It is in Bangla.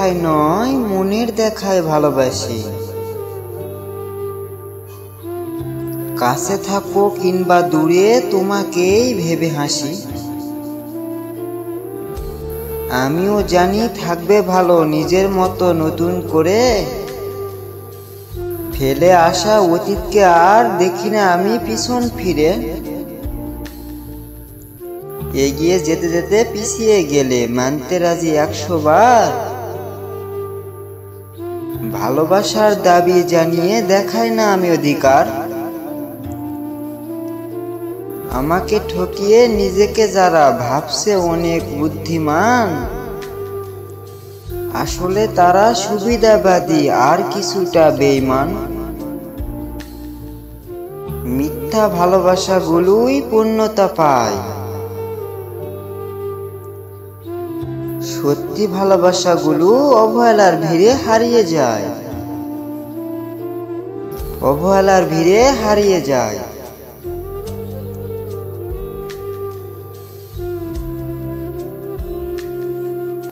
দেখায় নয়, মনের দেখায় ভালোবাসি। কাছে থাকো কিংবা দূরে তোমাকেই ভেবে হাসি। আমিও জানি থাকবে ভালো নিজের মতো নতুন করে। ফেলে আসা অতীতকে আর দেখি না আমি পিছন ফিরে। এগিয়ে যেতে যেতে পিছিয়ে গেলে মানতে রাজি 100 বার। ভালোবাসার দাবি জানিয়ে দেখাই না আমি অধিকার। আমাকে ঠকিয়ে নিজেকে যারা ভাবছে অনেক বুদ্ধিমান, আসলে তারা সুবিধাবাদী আর কিছুটা বেঈমান। মিথ্যা ভালোবাসাগুলোই পূর্ণতা পায়, সত্যি ভালোবাসাগুলো অবহেলার ভিড়ে হারিয়ে যায়, অবহেলার ভিড়ে হারিয়ে যায়।